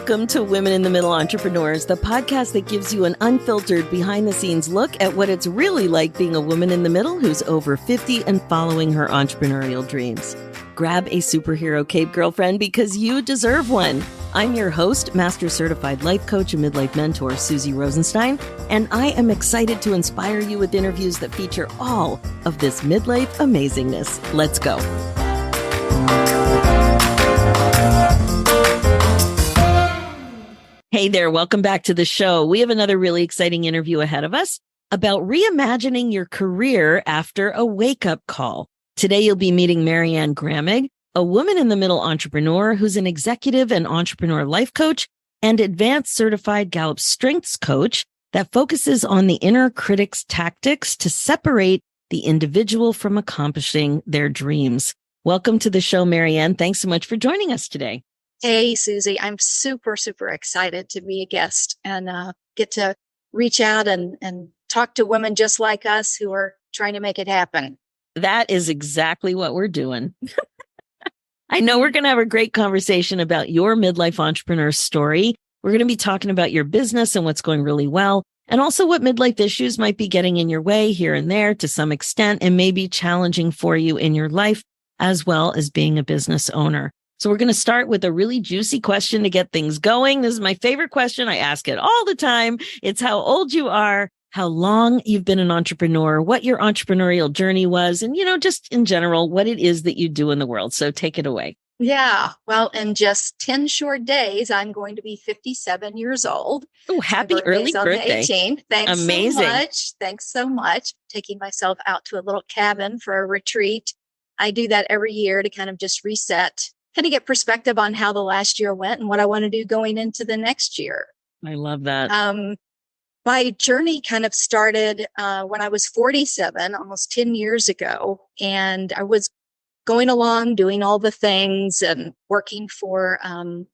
Welcome to Women in the Middle Entrepreneurs, the podcast that gives you an unfiltered behind-the-scenes look at what it's really like being a woman in the middle who's over 50 and following her entrepreneurial dreams. Grab a superhero cape, girlfriend, because you deserve one. I'm your host, Master Certified Life Coach and Midlife Mentor, Suzy Rosenstein, and I am excited to inspire you with interviews that feature all of this midlife amazingness. Let's go. Hey there, welcome back to the show. We have another really exciting interview ahead of us about reimagining your career after a wake-up call. Today, you'll be meeting MaryAnn Gramig, a woman in the middle entrepreneur who's an executive and entrepreneur life coach and Advanced Certified Gallup Strengths coach that focuses on the inner critic's tactics to separate the individual from accomplishing their dreams. Welcome to the show, MaryAnn. Thanks so much for joining us today. Hey, Suzy, I'm super excited to be a guest and get to reach out and talk to women just like us who are trying to make it happen. That is exactly what we're doing. I know we're going to have a great conversation about your midlife entrepreneur story. We're going to be talking about your business and what's going really well, and also what midlife issues might be getting in your way here and there to some extent and may be challenging for you in your life, as well as being a business owner. So we're going to start with a really juicy question to get things going. This is my favorite question. I ask it all the time. It's how old you are, how long you've been an entrepreneur, what your entrepreneurial journey was, and, just in general, what it is that you do in the world. So take it away. Yeah. Well, in just 10 short days, I'm going to be 57 years old. Oh, happy early birthday. 18th. Thanks Amazing. so much. Thanks so much. Taking myself out to a little cabin for a retreat. I do that every year to kind of just reset, kind of get perspective on how the last year went and what I want to do going into the next year. I love that. My journey kind of started when I was 47, almost 10 years ago. And I was going along, doing all the things and working for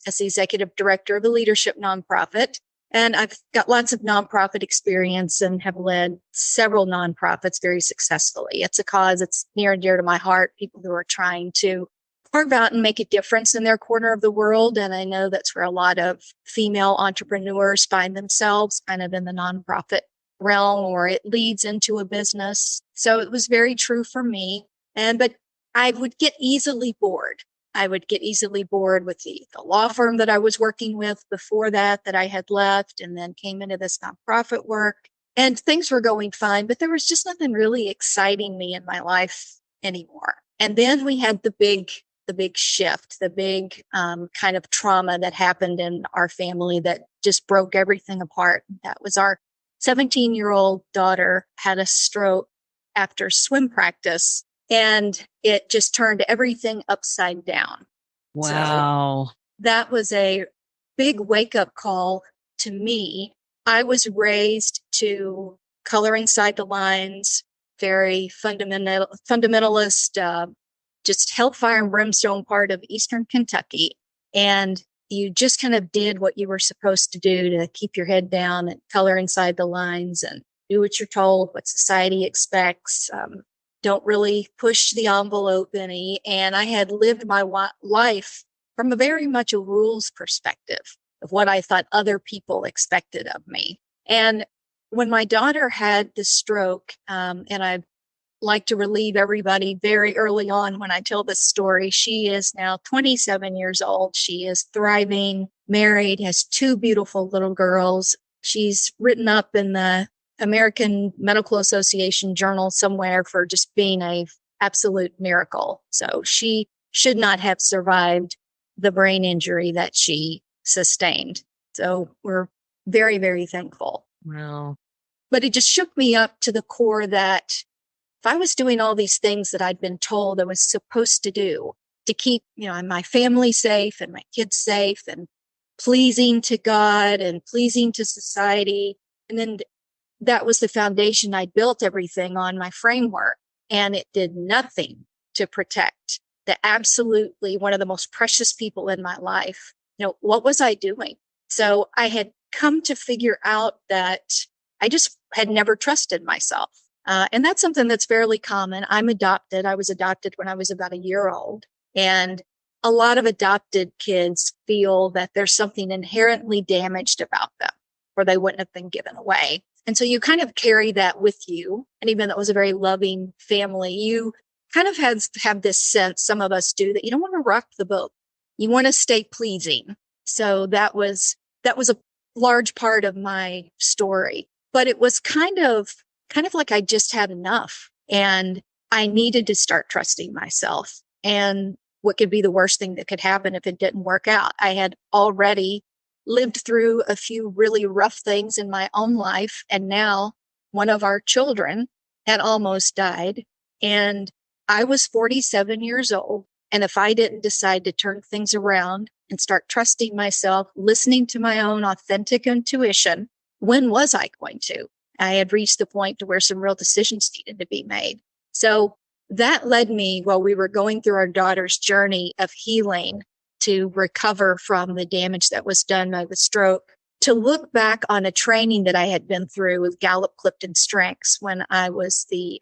as the executive director of a leadership nonprofit. And I've got lots of nonprofit experience and have led several nonprofits very successfully. It's a cause that's near and dear to my heart, people who are trying to carve out and make a difference in their corner of the world. And I know that's where a lot of female entrepreneurs find themselves, kind of in the nonprofit realm, or it leads into a business. So it was very true for me. But I would get easily bored. I would get easily bored with the law firm that I was working with before that I had left, and then came into this nonprofit work. And things were going fine, but there was just nothing really exciting me in my life anymore. And then we had the big shift, the big kind of trauma that happened in our family that just broke everything apart. That was our 17-year-old daughter had a stroke after swim practice, and it just turned everything upside down. Wow. So that was a big wake-up call to me. I was raised to color inside the lines, very fundamentalist, just hellfire and brimstone part of Eastern Kentucky. And you just kind of did what you were supposed to do to keep your head down and color inside the lines and do what you're told, what society expects. Don't really push the envelope any. And I had lived my life from a very much a rules perspective of what I thought other people expected of me. And when my daughter had the stroke, and I like to relieve everybody very early on when I tell this story. She is now 27 years old. She is thriving, married, has 2 beautiful little girls. She's written up in the American Medical Association journal somewhere for just being a absolute miracle. So she should not have survived the brain injury that she sustained. So we're very, very thankful. Wow. But it just shook me up to the core that if I was doing all these things that I'd been told I was supposed to do to keep, my family safe and my kids safe and pleasing to God and pleasing to society, and then that was the foundation I built everything on, my framework, and it did nothing to protect the absolutely one of the most precious people in my life. What was I doing? So I had come to figure out that I just had never trusted myself. And that's something that's fairly common. I'm adopted. I was adopted when I was about a year old. And a lot of adopted kids feel that there's something inherently damaged about them, or they wouldn't have been given away. And so you kind of carry that with you. And even though it was a very loving family, you kind of have this sense, some of us do, that you don't want to rock the boat. You want to stay pleasing. So that was a large part of my story. But it was kind of like I just had enough, and I needed to start trusting myself. And what could be the worst thing that could happen if it didn't work out? I had already lived through a few really rough things in my own life. And now one of our children had almost died. And I was 47 years old. And if I didn't decide to turn things around and start trusting myself, listening to my own authentic intuition, when was I going to? I had reached the point to where some real decisions needed to be made. So that led me, while we were going through our daughter's journey of healing to recover from the damage that was done by the stroke, to look back on a training that I had been through with Gallup Strengths when I was the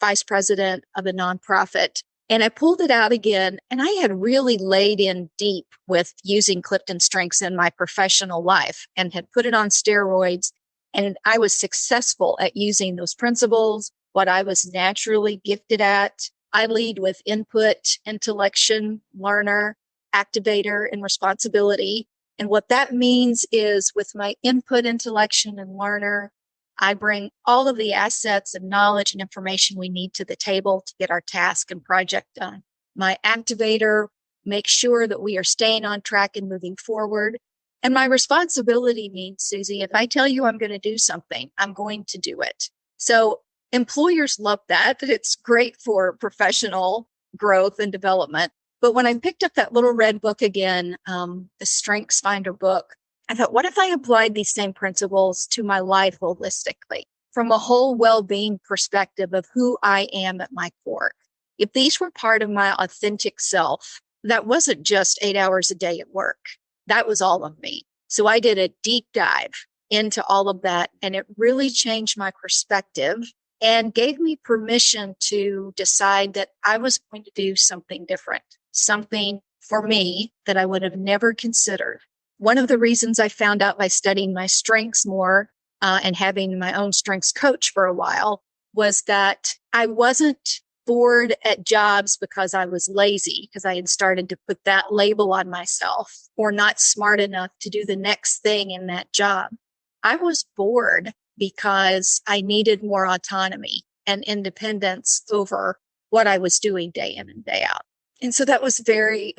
vice president of a nonprofit. And I pulled it out again, and I had really laid in deep with using Clifton Strengths in my professional life and had put it on steroids. And I was successful at using those principles, what I was naturally gifted at. I lead with input, intellection, learner, activator, and responsibility. And what that means is, with my input, intellection, and learner, I bring all of the assets and knowledge and information we need to the table to get our task and project done. My activator makes sure that we are staying on track and moving forward. And my responsibility means, Suzy, if I tell you I'm going to do something, I'm going to do it. So employers love that. It's great for professional growth and development. But when I picked up that little red book again, the Strengths Finder book, I thought, what if I applied these same principles to my life holistically, from a whole well-being perspective of who I am at my core? If these were part of my authentic self, that wasn't just 8 hours a day at work. That was all of me. So I did a deep dive into all of that, and it really changed my perspective and gave me permission to decide that I was going to do something different, something for me that I would have never considered. One of the reasons I found out by studying my strengths more and having my own strengths coach for a while was that I wasn't bored at jobs because I was lazy, because I had started to put that label on myself, or not smart enough to do the next thing in that job. I was bored because I needed more autonomy and independence over what I was doing day in and day out. And so that was very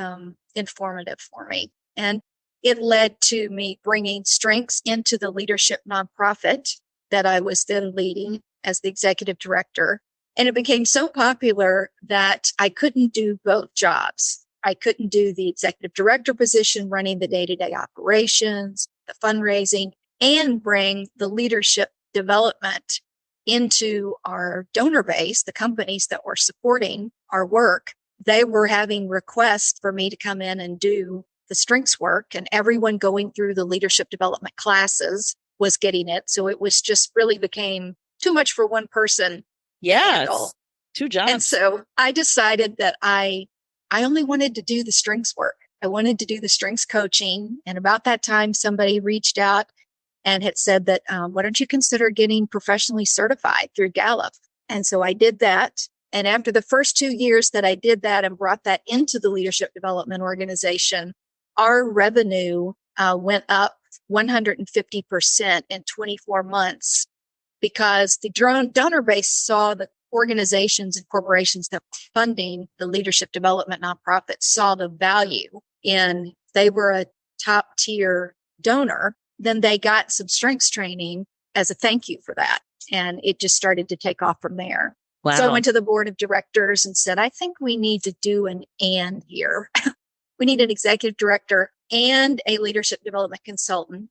informative for me. And it led to me bringing strengths into the leadership nonprofit that I was then leading as the executive director. And it became so popular that I couldn't do both jobs. I couldn't do the executive director position, running the day-to-day operations, the fundraising, and bring the leadership development into our donor base, the companies that were supporting our work. They were having requests for me to come in and do the strengths work, and everyone going through the leadership development classes was getting it. So it was just really became too much for one person. Yes. 2 jobs. And so I decided that I only wanted to do the strengths work. I wanted to do the strengths coaching. And about that time, somebody reached out and had said that, why don't you consider getting professionally certified through Gallup? And so I did that. And after the first 2 years that I did that and brought that into the leadership development organization, our revenue went up 150% in 24 months, because the donor base saw the organizations and corporations that were funding the leadership development nonprofits saw the value in, they were a top tier donor, then they got some strengths training as a thank you for that. And it just started to take off from there. Wow. So I went to the board of directors and said, I think we need to do an and here. We need an executive director and a leadership development consultant.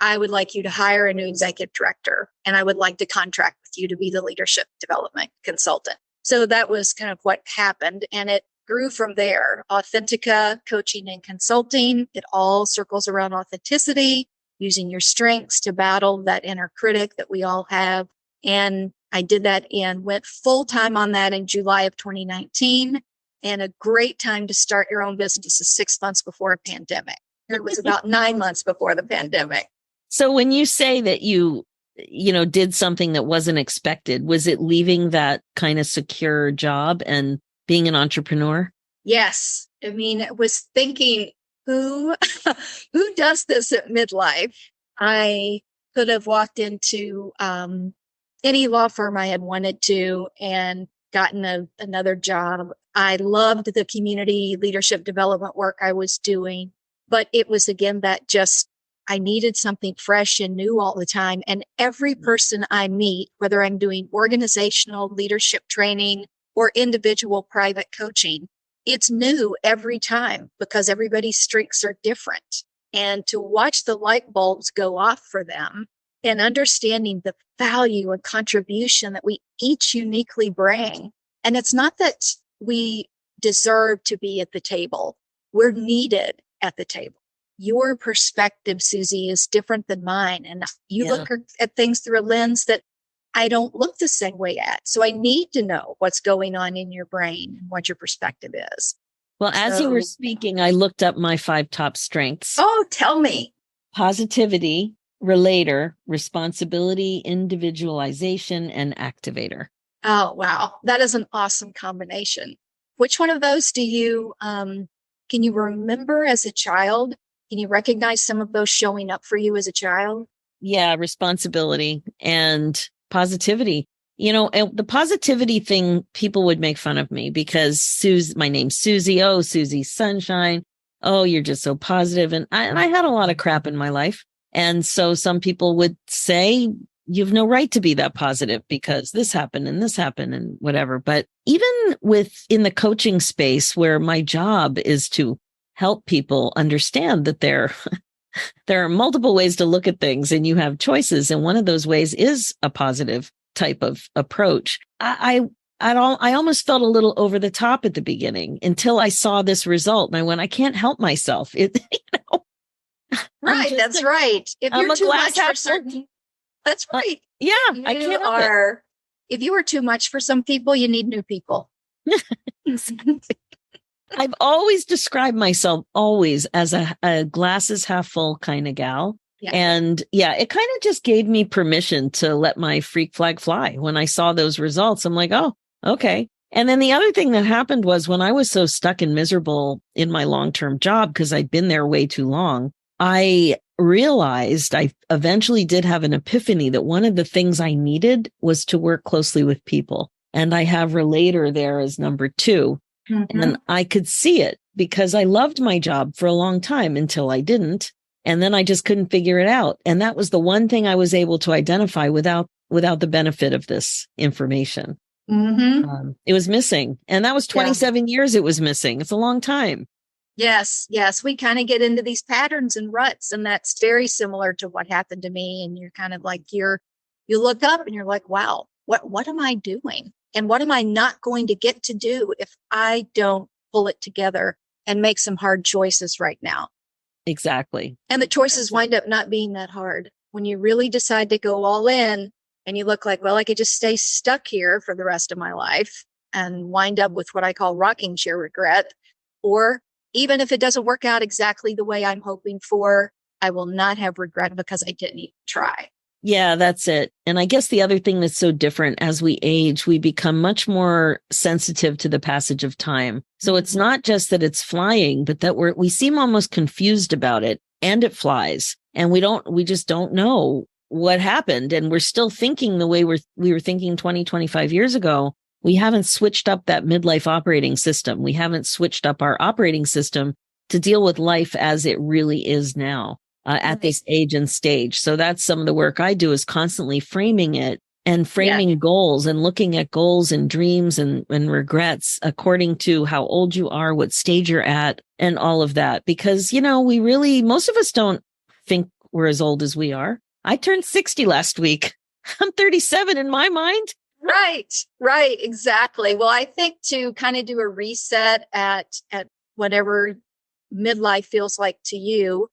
I would like you to hire a new executive director, and I would like to contract with you to be the leadership development consultant. So that was kind of what happened, and it grew from there. Authentica, coaching and consulting, it all circles around authenticity, using your strengths to battle that inner critic that we all have. And I did that and went full time on that in July of 2019. And a great time to start your own business is 6 months before a pandemic. It was about 9 months before the pandemic. So when you say that you did something that wasn't expected, was it leaving that kind of secure job and being an entrepreneur? Yes. I mean, it was thinking, who who does this at midlife? I could have walked into any law firm I had wanted to and gotten another job. I loved the community leadership development work I was doing, but it was again that just I needed something fresh and new all the time. And every person I meet, whether I'm doing organizational leadership training or individual private coaching, it's new every time because everybody's strengths are different. And to watch the light bulbs go off for them and understanding the value and contribution that we each uniquely bring. And it's not that we deserve to be at the table. We're needed at the table. Your perspective, Suzy, is different than mine. And you look at things through a lens that I don't look the same way at. So I need to know what's going on in your brain and what your perspective is. Well, as you were speaking, I looked up my 5 top strengths. Oh, tell me. Positivity, relator, responsibility, individualization, and activator. Oh, wow. That is an awesome combination. Which one of those do you, can you remember as a child? Can you recognize some of those showing up for you as a child? Yeah, responsibility and positivity. The positivity thing, people would make fun of me because my name's Suzy. Oh, Suzy Sunshine. Oh, you're just so positive. And I had a lot of crap in my life. And so some people would say, you have no right to be that positive because this happened and whatever. But even in the coaching space where my job is to help people understand that there are multiple ways to look at things and you have choices. And one of those ways is a positive type of approach. I almost felt a little over the top at the beginning until I saw this result. And I went, I can't help myself. Right. That's right. If you're too much for certain, that's right. I can't help it. If you are too much for some people, you need new people. I've always described myself as a glasses half full kind of gal. Yeah. And it kind of just gave me permission to let my freak flag fly. When I saw those results, I'm like, oh, okay. And then the other thing that happened was when I was so stuck and miserable in my long-term job, because I'd been there way too long, I realized I eventually did have an epiphany that one of the things I needed was to work closely with people. And I have relator there as number 2. Mm-hmm. And I could see it because I loved my job for a long time until I didn't. And then I just couldn't figure it out. And that was the one thing I was able to identify without the benefit of this information. Mm-hmm. It was missing. And that was 27 years it was missing. It's a long time. Yes. We kind of get into these patterns and ruts. And that's very similar to what happened to me. And you're kind of like, you look up and you're like, wow, what am I doing? And what am I not going to get to do if I don't pull it together and make some hard choices right now? Exactly. And the choices wind up not being that hard. When you really decide to go all in and you look like, well, I could just stay stuck here for the rest of my life and wind up with what I call rocking chair regret. Or even if it doesn't work out exactly the way I'm hoping for, I will not have regret because I didn't even try. Yeah, that's it. And I guess the other thing that's so different as we age, we become much more sensitive to the passage of time. So it's not just that it's flying, but that we seem almost confused about it, and it flies. And we just don't know what happened. And we're still thinking the way we were thinking 20, 25 years ago. We haven't switched up that midlife operating system. We haven't switched up our operating system to deal with life as it really is now. At this age and stage. So that's some of the work I do, is constantly framing it and framing goals and looking at goals and dreams and regrets according to how old you are, what stage you're at, and all of that. Because, most of us don't think we're as old as we are. I turned 60 last week. I'm 37 in my mind. Right. Exactly. Well, I think to kind of do a reset at whatever midlife feels like to you,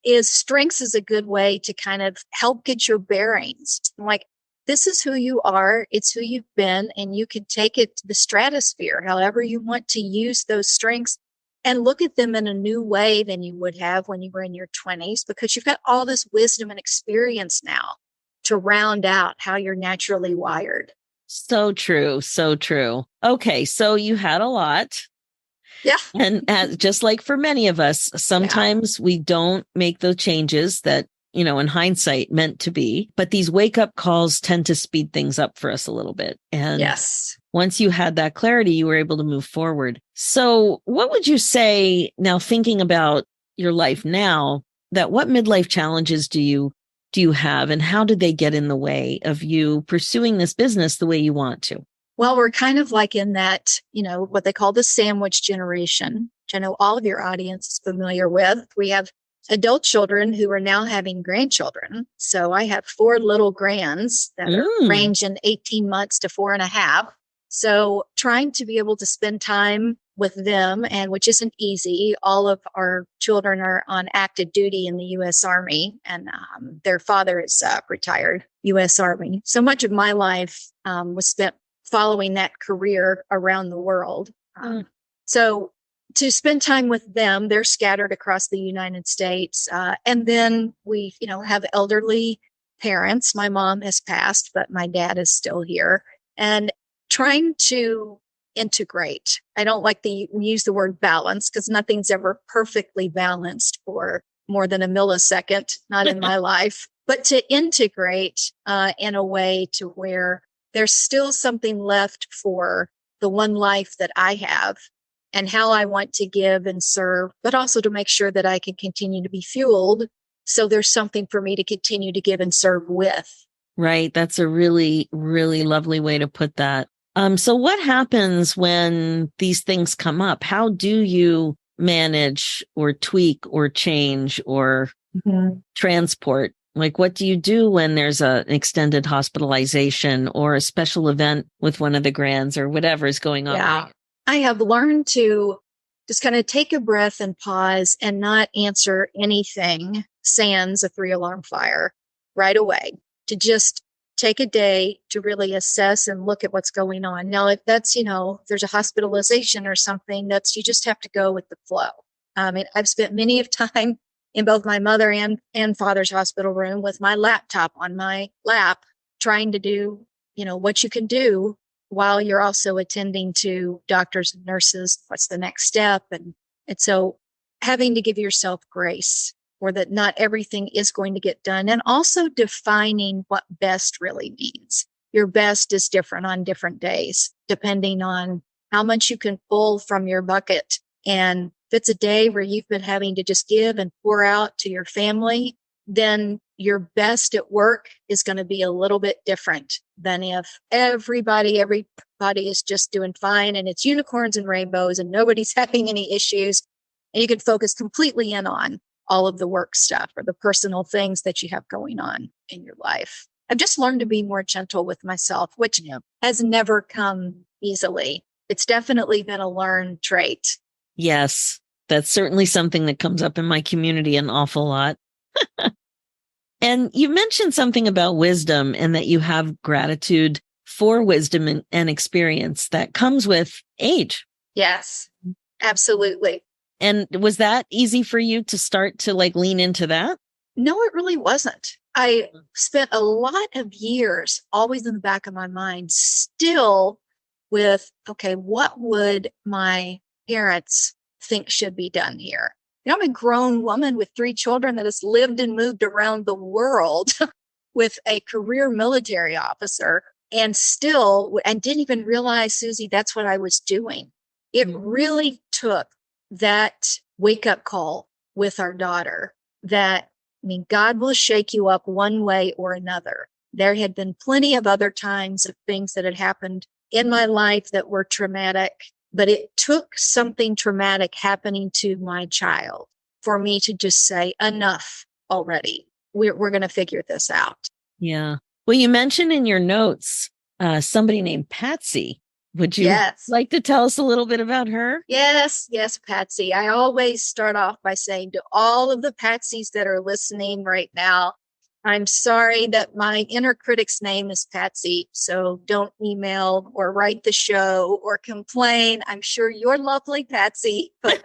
is strengths is a good way to kind of help get your bearings. Like, this is who you are. It's who you've been, and you can take it to the stratosphere, however you want to use those strengths and look at them in a new way than you would have when you were in your 20s, because you've got all this wisdom and experience now to round out how you're naturally wired. So true. So true. Okay. So you had a lot. Yeah. And just like for many of us, sometimes we don't make the changes that, in hindsight meant to be, but these wake up calls tend to speed things up for us a little bit. And yes, once you had that clarity, you were able to move forward. So what would you say now, thinking about your life now, that what midlife challenges do you have, and how did they get in the way of you pursuing this business the way you want to? well, we're kind of like in that, what they call the sandwich generation, which I know all of your audience is familiar with. We have adult children who are now having grandchildren. So I have 4 little grands that range in 18 months to 4.5. So trying to be able to spend time with them, and which isn't easy. All of our children are on active duty in the U.S. Army, and their father is retired U.S. Army. So much of my life was spent following that career around the world. So to spend time with them, they're scattered across the United States. And then we, have elderly parents. My mom has passed, but my dad is still here. And trying to integrate. I don't like to use the word balance, because nothing's ever perfectly balanced for more than a millisecond, not in my life, but to integrate in a way to where there's still something left for the one life that I have and how I want to give and serve, but also to make sure that I can continue to be fueled. So there's something for me to continue to give and serve with. Right. That's a really, really lovely way to put that. So what happens when these things come up? How do you manage or tweak or change or transport? Like, what do you do when there's an extended hospitalization or a special event with one of the grands or whatever is going on? Yeah. I have learned to just kind of take a breath and pause and not answer anything sans a 3-alarm fire right away, to just take a day to really assess and look at what's going on. Now, if that's, if there's a hospitalization or something, you just have to go with the flow. I've spent many of time in both my mother and father's hospital room with my laptop on my lap, trying to do, what you can do while you're also attending to doctors and nurses. What's the next step? And so having to give yourself grace, or that not everything is going to get done, and also defining what best really means. Your best is different on different days, depending on how much you can pull from your bucket. And if it's a day where you've been having to just give and pour out to your family, then your best at work is going to be a little bit different than if everybody is just doing fine and it's unicorns and rainbows and nobody's having any issues. And you can focus completely in on all of the work stuff or the personal things that you have going on in your life. I've just learned to be more gentle with myself, which has never come easily. It's definitely been a learned trait. Yes, that's certainly something that comes up in my community an awful lot. And you mentioned something about wisdom, and that you have gratitude for wisdom and experience that comes with age. Yes, absolutely. And was that easy for you to start to lean into that? No, it really wasn't. I spent a lot of years always in the back of my mind, still with, okay, what would my parents think should be done here? I'm a grown woman with 3 children that has lived and moved around the world with a career military officer, and didn't even realize, Suzy, that's what I was doing. It really took that wake up call with our daughter that, God will shake you up one way or another. There had been plenty of other times of things that had happened in my life that were traumatic, but it took something traumatic happening to my child for me to just say, enough already. We're going to figure this out. Yeah. Well, you mentioned in your notes somebody named Patsy. Would you like to tell us a little bit about her? Yes, Patsy. I always start off by saying to all of the Patsies that are listening right now, I'm sorry that my inner critic's name is Patsy. So don't email or write the show or complain. I'm sure you're lovely, Patsy, but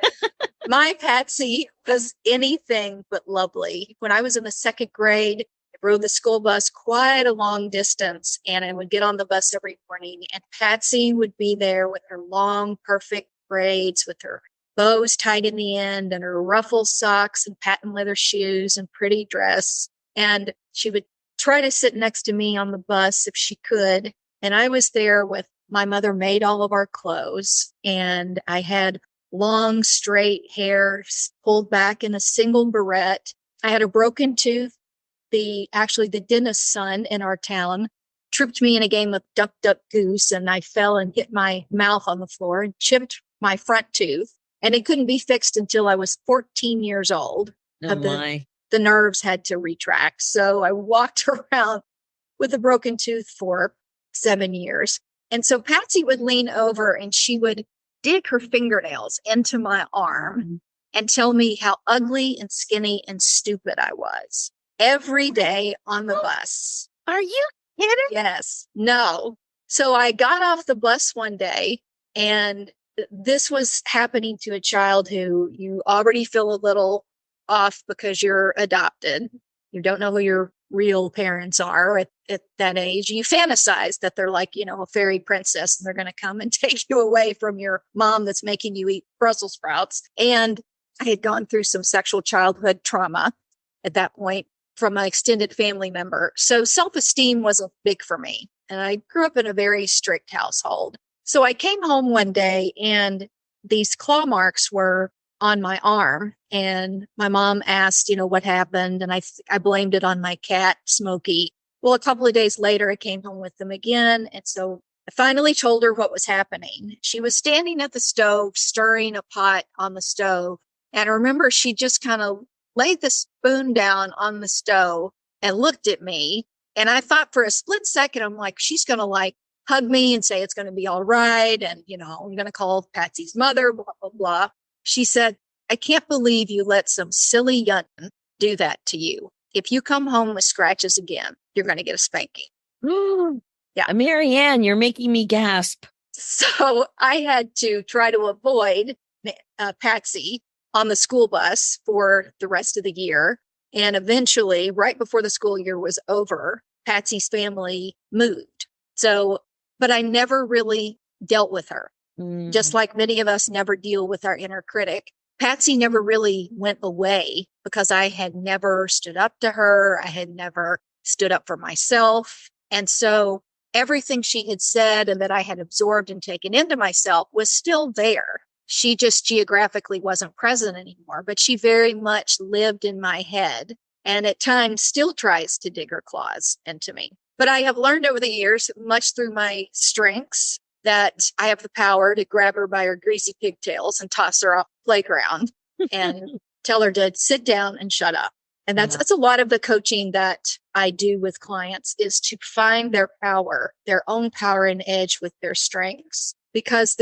my Patsy was anything but lovely. When I was in the second grade, I rode the school bus quite a long distance, and I would get on the bus every morning, and Patsy would be there with her long, perfect braids, with her bows tied in the end, and her ruffled socks and patent leather shoes and pretty dress. And she would try to sit next to me on the bus if she could. And I was there with my mother made all of our clothes, and I had long, straight hair pulled back in a single barrette. I had a broken tooth. The dentist's son in our town tripped me in a game of duck, duck, goose, and I fell and hit my mouth on the floor and chipped my front tooth. And it couldn't be fixed until I was 14 years old. Oh my. The nerves had to retract. So I walked around with a broken tooth for 7 years. And so Patsy would lean over and she would dig her fingernails into my arm and tell me how ugly and skinny and stupid I was every day on the bus. Are you kidding? Yes. No. So I got off the bus one day, and this was happening to a child who you already feel a little off because you're adopted. You don't know who your real parents are at that age. You fantasize that they're like, a fairy princess, and they're going to come and take you away from your mom that's making you eat Brussels sprouts. And I had gone through some sexual childhood trauma at that point from an extended family member. So self-esteem wasn't big for me. And I grew up in a very strict household. So I came home one day and these claw marks were on my arm, and my mom asked, what happened. And I blamed it on my cat, Smokey. Well, a couple of days later, I came home with them again. And so I finally told her what was happening. She was standing at the stove, stirring a pot on the stove. And I remember she just kind of laid the spoon down on the stove and looked at me. And I thought for a split second, I'm like, she's going to hug me and say it's going to be all right. And, I'm going to call Patsy's mother, blah, blah, blah. She said, I can't believe you let some silly youngin do that to you. If you come home with scratches again, you're going to get a spanking. Yeah. MaryAnn, you're making me gasp. So I had to try to avoid Patsy on the school bus for the rest of the year. And eventually, right before the school year was over, Patsy's family moved. So, but I never really dealt with her. Just like many of us never deal with our inner critic. Patsy never really went away because I had never stood up to her. I had never stood up for myself. And so everything she had said and that I had absorbed and taken into myself was still there. She just geographically wasn't present anymore, but she very much lived in my head and at times still tries to dig her claws into me. But I have learned over the years, much through my strengths, that I have the power to grab her by her greasy pigtails and toss her off the playground and tell her to sit down and shut up. And that's a lot of the coaching that I do with clients, is to find their power, their own power and edge with their strengths. Because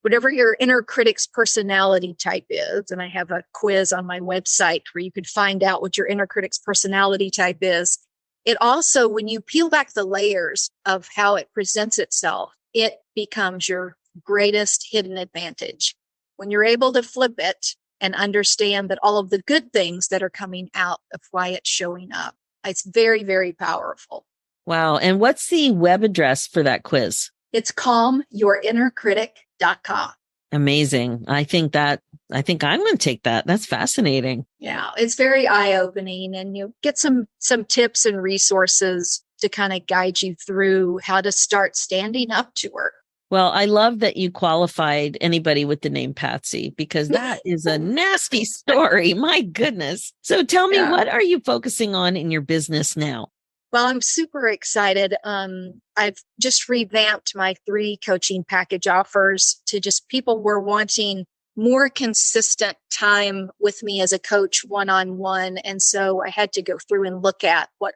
whatever your inner critic's personality type is, and I have a quiz on my website where you could find out what your inner critic's personality type is. It also, when you peel back the layers of how it presents itself, it becomes your greatest hidden advantage. When you're able to flip it and understand that all of the good things that are coming out of why it's showing up, it's very, very powerful. Wow. And what's the web address for that quiz? It's calmyourinnercritic.com. Amazing. I think I'm going to take that. That's fascinating. Yeah, it's very eye-opening, and you get some tips and resources to kind of guide you through how to start standing up to her. Well, I love that you qualified anybody with the name Patsy, because that is a nasty story. My goodness. So tell me, what are you focusing on in your business now? Well, I'm super excited. I've just revamped my 3 coaching package offers to just people who are wanting more consistent time with me as a coach one-on-one. And so I had to go through and look at what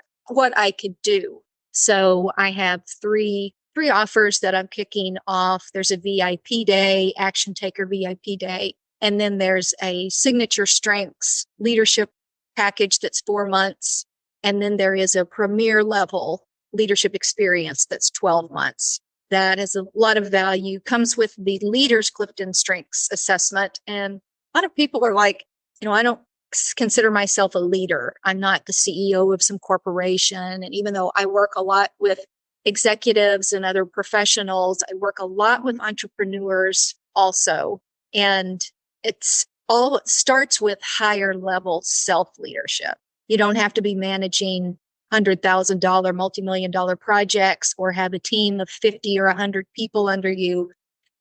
I could do. So I have three offers that I'm kicking off. There's a VIP day, Action Taker VIP day. And then there's a Signature Strengths leadership package that's 4 months. And then there is a premier level leadership experience that's 12 months. That has a lot of value, comes with the Leaders Clifton Strengths Assessment. And a lot of people are like, I don't consider myself a leader. I'm not the CEO of some corporation. And even though I work a lot with executives and other professionals, I work a lot with entrepreneurs also. And it starts with higher level self-leadership. You don't have to be managing $100,000 multi-million dollar projects or have a team of 50 or 100 people under you.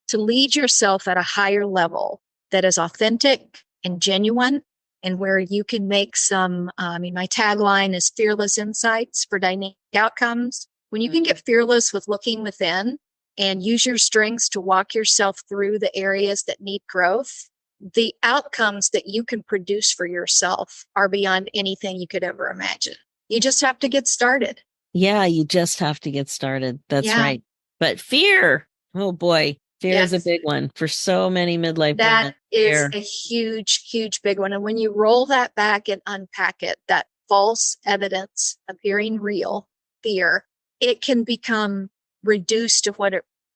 To lead yourself at a higher level that is authentic and genuine, and where you can make some, my tagline is fearless insights for dynamic outcomes. When you can get fearless with looking within and use your strengths to walk yourself through the areas that need growth, the outcomes that you can produce for yourself are beyond anything you could ever imagine. You just have to get started. Yeah, you just have to get started. That's Yeah. right. But fear, oh boy, fear is a big one for so many midlife women. That is a huge, huge big one. And when you roll that back and unpack it, that false evidence appearing real, fear, it can become reduced to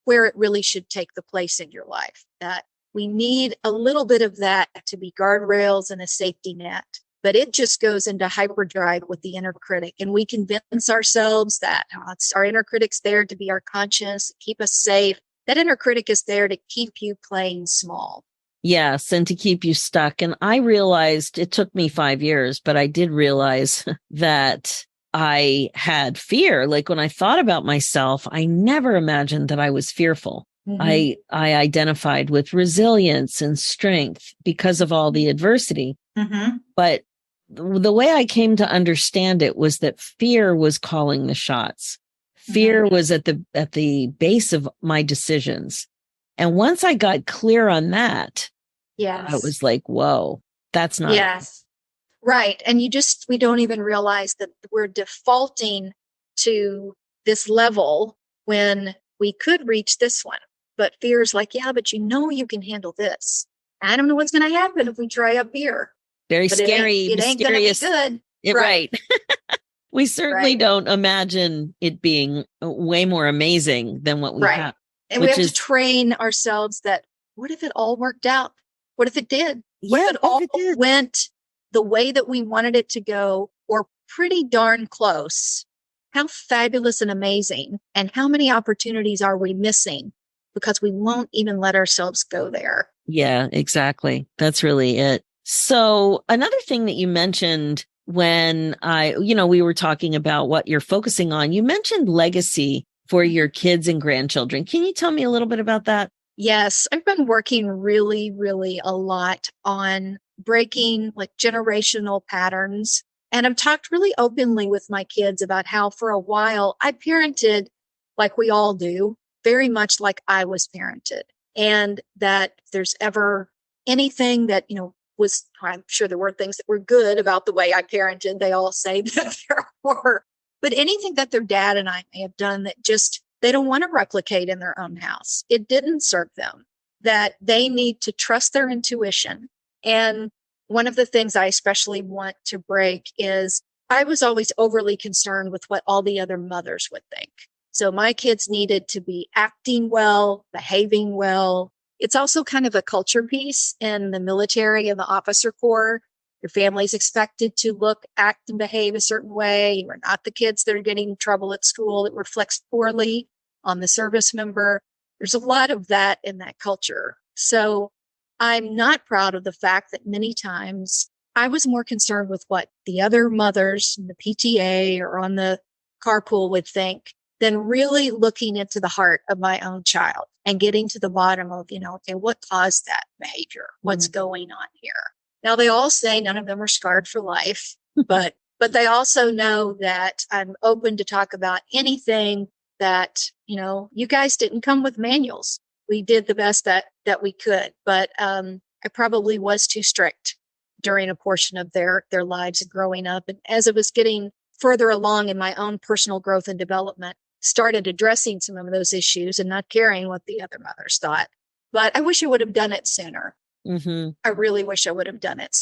where it really should take the place in your life. That we need a little bit of that to be guardrails and a safety net. But it just goes into hyperdrive with the inner critic. And we convince ourselves that our inner critic's there to be our conscience, keep us safe. That inner critic is there to keep you playing small. Yes, and to keep you stuck. And I realized it took me 5 years, but I did realize that I had fear. Like when I thought about myself, I never imagined that I was fearful. I identified with resilience and strength because of all the adversity. But the way I came to understand it was that fear was calling the shots. Fear was at the base of my decisions. And once I got clear on that, I was like, whoa, that's not. Yes. Right. And we don't even realize that we're defaulting to this level when we could reach this one. But fear is like, yeah, but you can handle this. I don't know what's going to happen if we try up here. Very but scary, it ain't going to be good. Right. We certainly don't imagine it being way more amazing than what we have. And we have to train ourselves that, what if it all worked out? What if it did? What if it all went the way that we wanted it to go, or pretty darn close? How fabulous and amazing. And how many opportunities are we missing because we won't even let ourselves go there? Yeah, exactly. That's really it. So another thing that you mentioned when we were talking about what you're focusing on, you mentioned legacy for your kids and grandchildren. Can you tell me a little bit about that? Yes, I've been working really, really a lot on breaking like generational patterns. And I've talked really openly with my kids about how for a while I parented like we all do, very much like I was parented. And that if there's ever anything that, I'm sure there were things that were good about the way I parented. They all say that there were, but anything that their dad and I may have done that just they don't want to replicate in their own house. It didn't serve them, that they need to trust their intuition. And one of the things I especially want to break is I was always overly concerned with what all the other mothers would think. So my kids needed to be acting well, behaving well. It's also kind of a culture piece in the military and the officer corps. Your family's expected to look, act, and behave a certain way. You are not the kids that are getting in trouble at school. It reflects poorly on the service member. There's a lot of that in that culture. So I'm not proud of the fact that many times I was more concerned with what the other mothers in the PTA or on the carpool would think than really looking into the heart of my own child and getting to the bottom of, okay, what caused that behavior? What's going on here? Now, they all say none of them are scarred for life, but they also know that I'm open to talk about anything that, you guys didn't come with manuals. We did the best that we could, but I probably was too strict during a portion of their lives growing up. And as I was getting further along in my own personal growth and development, started addressing some of those issues and not caring what the other mothers thought. But I wish I would have done it sooner. I really wish I would have done it.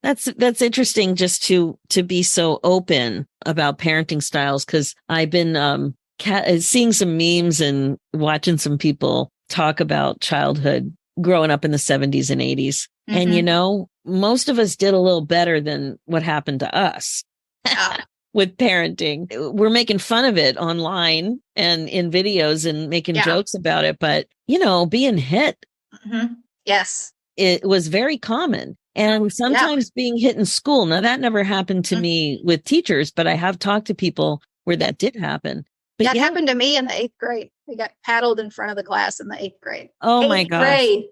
That's interesting just to be so open about parenting styles, because I've been seeing some memes and watching some people talk about childhood growing up in the 70s and 80s. Mm-hmm. And, most of us did a little better than what happened to us with parenting. We're making fun of it online and in videos and making jokes about it. But, being hit. Mm-hmm. Yes. It was very common. And sometimes being hit in school. Now, that never happened to me with teachers, but I have talked to people where that did happen. But that happened to me in the 8th grade. We got paddled in front of the class in the 8th grade. Oh, my gosh. 8th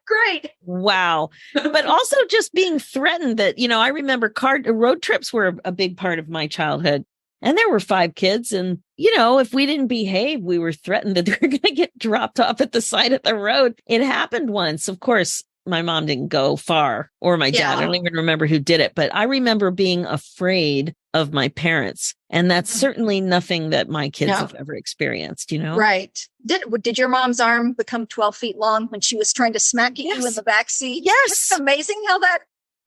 grade. Wow. But also just being threatened that, I remember road trips were a big part of my childhood. And there were 5 kids. And, if we didn't behave, we were threatened that they were going to get dropped off at the side of the road. It happened once. Of course, my mom didn't go far, or my dad. I don't even remember who did it, but I remember being afraid of my parents. And that's certainly nothing that my kids have ever experienced, Right. Did your mom's arm become 12 feet long when she was trying to smack you in the back seat? Yes. It's amazing how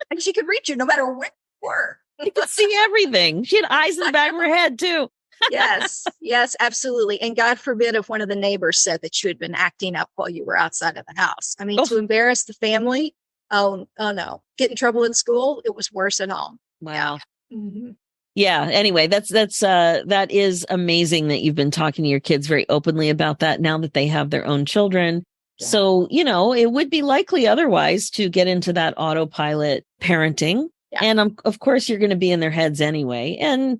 and she could reach you no matter where you were. You could see everything. She had eyes in the back of her head too. Yes, absolutely. And God forbid if one of the neighbors said that you had been acting up while you were outside of the house. I mean, to embarrass the family. Oh no. Get in trouble in school. It was worse at home. Wow. Yeah. Mm-hmm. Yeah. Anyway, that is amazing that you've been talking to your kids very openly about that now that they have their own children. Yeah. So, it would be likely otherwise to get into that autopilot parenting. Yeah. And of course, you're going to be in their heads anyway. And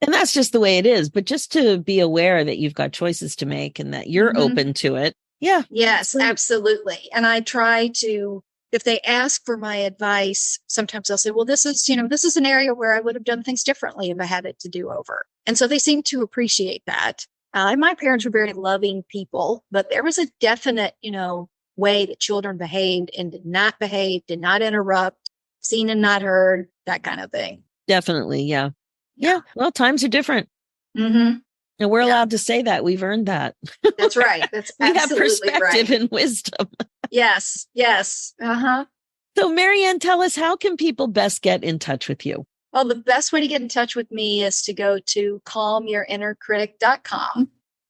that's just the way it is. But just to be aware that you've got choices to make and that you're open to it. Yeah. Yes, absolutely. And I try to, if they ask for my advice, sometimes I'll say, well, this is an area where I would have done things differently if I had it to do over. And so they seem to appreciate that. My parents were very loving people, but there was a definite, way that children behaved and did not interrupt, seen and not heard, that kind of thing. Definitely. Yeah. Yeah. Well, times are different. Mm-hmm. And we're allowed to say that. We've earned that. That's right. That's we have perspective right. and wisdom. Yes. Uh-huh. So, MaryAnn, tell us, how can people best get in touch with you? Well, the best way to get in touch with me is to go to calmyourinnercritic.com.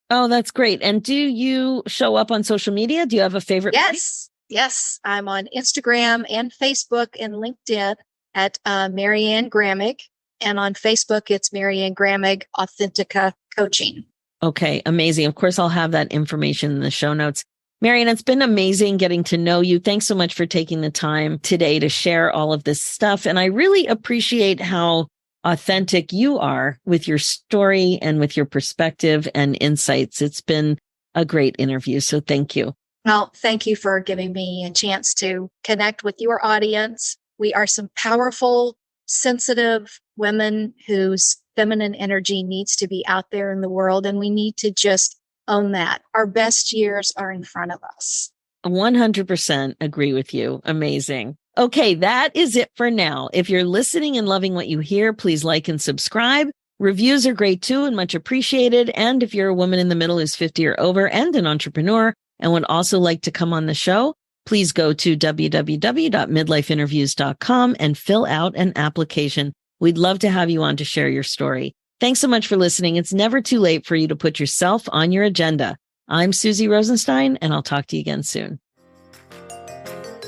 Oh, that's great. And do you show up on social media? Do you have a favorite place? Yes. I'm on Instagram and Facebook and LinkedIn at MaryAnn Gramig. And on Facebook, it's MaryAnn Gramig Authentica Coaching. Okay, amazing. Of course, I'll have that information in the show notes. MaryAnn, it's been amazing getting to know you. Thanks so much for taking the time today to share all of this stuff. And I really appreciate how authentic you are with your story and with your perspective and insights. It's been a great interview. So thank you. Well, thank you for giving me a chance to connect with your audience. We are some powerful, sensitive women whose feminine energy needs to be out there in the world, and we need to just own that. Our best years are in front of us. 100% agree with you. Amazing. Okay, that is it for now. If you're listening and loving what you hear, please like and subscribe. Reviews are great too and much appreciated. And if you're a woman in the middle who's 50 or over and an entrepreneur and would also like to come on the show, please go to www.midlifeinterviews.com and fill out an application. We'd love to have you on to share your story. Thanks so much for listening. It's never too late for you to put yourself on your agenda. I'm Suzy Rosenstein, and I'll talk to you again soon.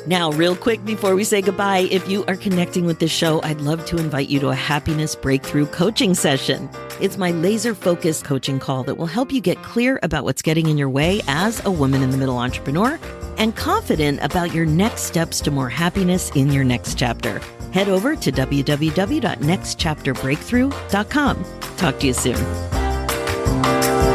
Now, real quick before we say goodbye, if you are connecting with this show, I'd love to invite you to a happiness breakthrough coaching session. It's my laser-focused coaching call that will help you get clear about what's getting in your way as a woman in the middle entrepreneur and confident about your next steps to more happiness in your next chapter. Head over to www.nextchapterbreakthrough.com. Talk to you soon.